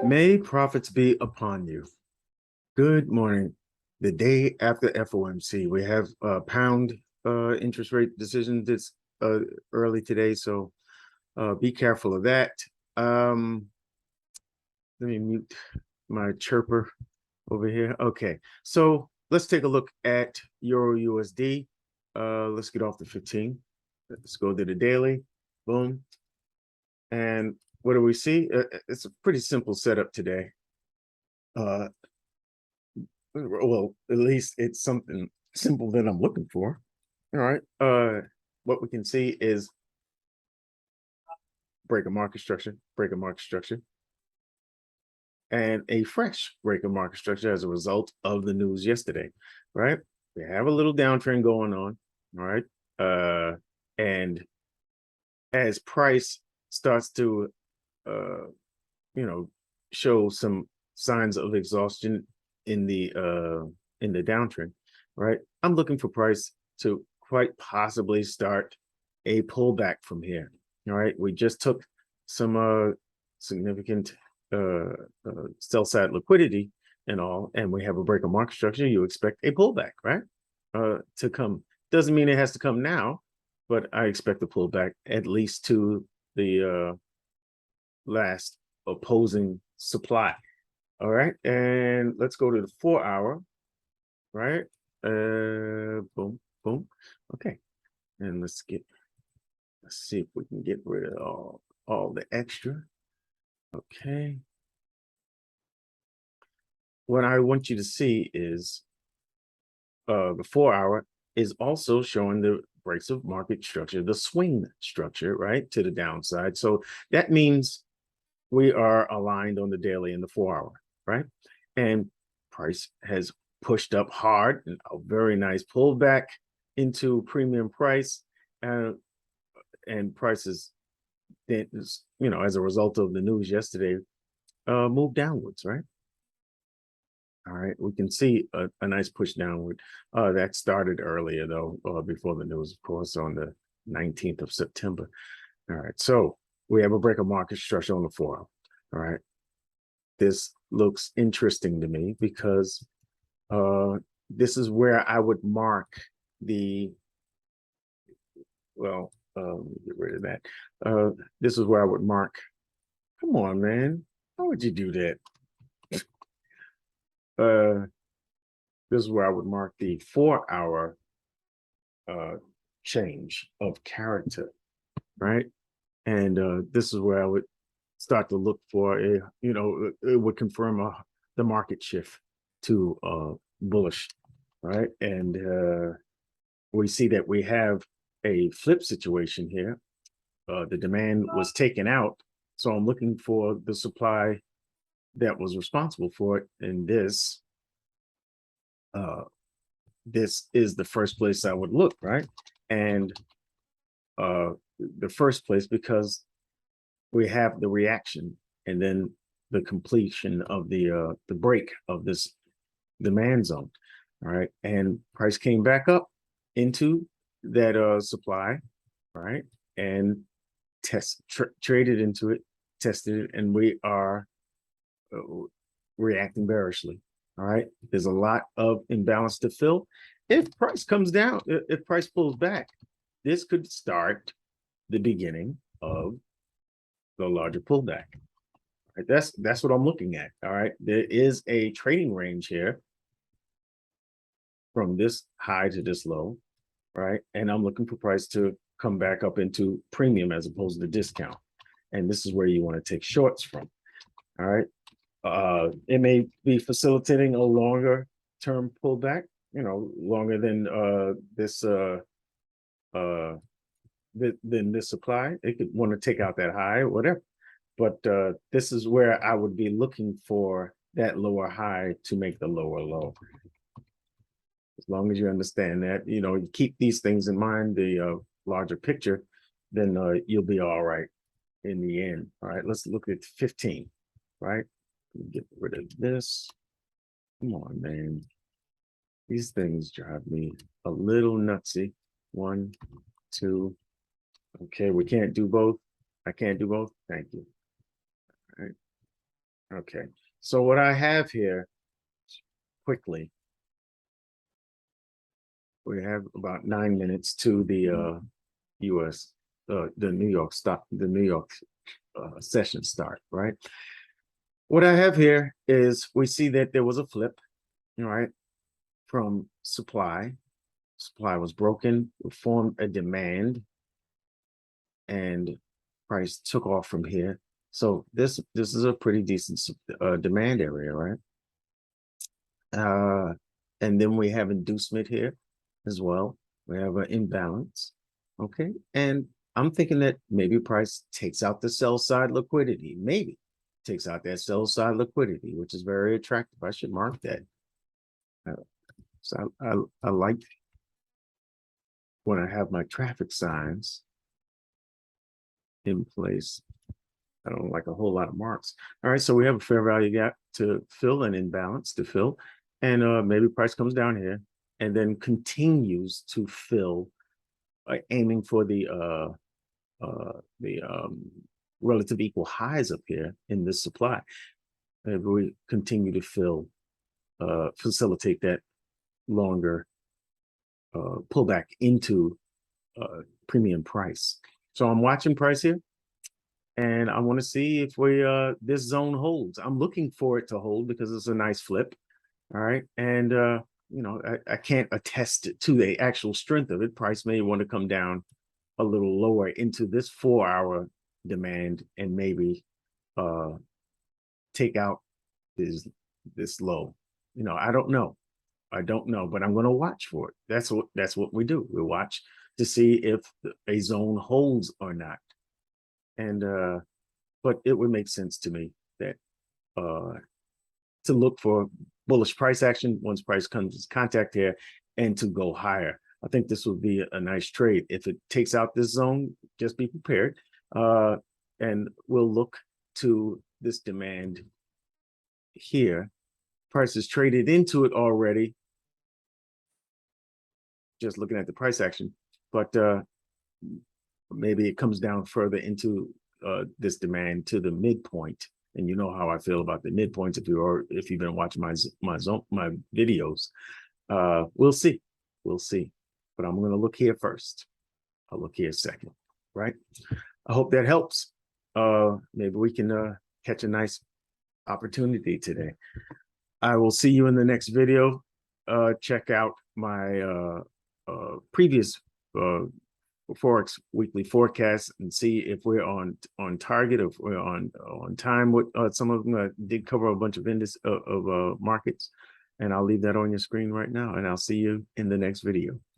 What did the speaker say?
May profits be upon you. Good morning. The day after FOMC, we have pound interest rate decision that's early today, so be careful of that. Let me mute my chirper over here. Okay, so let's take a look at Euro USD. Let's get off the 15. Let's go to the daily. Boom. And what do we see? It's a pretty simple setup today. Well, at least it's something simple that I'm looking for. All right. What we can see is break of market structure, and a fresh break of market structure as a result of the news yesterday. Right. We have a little downtrend going on. All right. And as price starts to uh you know show some signs of exhaustion in the downtrend, right? I'm looking for price to quite possibly start a pullback from here. All right, we just took some significant sell side liquidity and all, and we have a break of market structure. You expect a pullback, right? To come. Doesn't mean it has to come now, but I expect a pullback at least to the last opposing supply. All right, and let's go to the 4 hour, right? Boom, boom. Okay, and let's see if we can get rid of all the extra. Okay. What I want you to see is the 4 hour is also showing the breaks of market structure, the swing structure, right, to the downside. So that means we are aligned on the daily and the 4 hour, right? And price has pushed up hard and a very nice pullback into premium price, and prices, as a result of the news yesterday, moved downwards, right? All right, we can see a nice push downward. That started earlier though, before the news, of course, on the 19th of September. All right, so we have a break of market structure on the 4 hour. All right, this looks interesting to me because this is where I would mark the, well, get rid of that. This is where I would mark. Come on, man. How would you do that? This is where I would mark the 4 hour change of character, right? And this is where I would start to look for it would confirm the market shift to bullish, right? And we see that we have a flip situation here. The demand was taken out, so I'm looking for the supply that was responsible for it, and this is the first place I would look, right? And the first place, because we have the reaction and then the completion of the break of this demand zone. All right, and price came back up into that supply, right, and traded into it, tested it, and we are reacting bearishly. All right, there's a lot of imbalance to fill. If price comes down, if price pulls back, this could start the beginning of the larger pullback. Right? That's what I'm looking at. All right, there is a trading range here from this high to this low, right? And I'm looking for price to come back up into premium as opposed to discount. And this is where you want to take shorts from. All right. It may be facilitating a longer term pullback, longer than than this supply. It could want to take out that high or whatever. But this is where I would be looking for that lower high to make the lower low. As long as you understand that, you keep these things in mind, the larger picture, then you'll be all right in the end. All right, let's look at 15, right? Get rid of this. Come on, man. These things drive me a little nutsy. 1, 2. Okay, we can't do both. I can't do both. Thank you. All right. Okay. So what I have here quickly, we have about 9 minutes to the US, the New York session start, right? What I have here is we see that there was a flip, all right, from supply. Supply was broken, formed a demand, and price took off from here. So this is a pretty decent demand area, right? And then we have inducement here as well. We have an imbalance. Okay. And I'm thinking that maybe price takes out the sell side liquidity. Maybe takes out that sell side liquidity, which is very attractive. I should mark that. So I like when I have my traffic signs in place. I don't like a whole lot of marks. All right, so we have a fair value gap to fill, an imbalance to fill, and maybe price comes down here and then continues to fill, aiming for the relative equal highs up here in this supply. Maybe we continue to fill, facilitate that longer pullback into premium price. So I'm watching price here. And I want to see if this zone holds. I'm looking for it to hold because it's a nice flip. All right. And I can't attest to the actual strength of it. Price may want to come down a little lower into this 4-hour demand and maybe take out this low. I don't know. But I'm going to watch for it. That's what we do. We watch to see if a zone holds or not. And but it would make sense to me that to look for bullish price action once price comes in contact here and to go higher. I think this would be a nice trade. If it takes out this zone, just be prepared. And we'll look to this demand here. Price is traded into it already. Just looking at the price action, but maybe it comes down further into this demand to the midpoint. And you know how I feel about the midpoints if you've been watching my videos. We'll see. But I'm going to look here first. I'll look here second, right? I hope that helps. Maybe we can catch a nice opportunity today. I will see you in the next video. Check out my previous Forex weekly forecast and see if we're on target, if we're on time. With some of them did cover a bunch of markets, and I'll leave that on your screen right now. And I'll see you in the next video.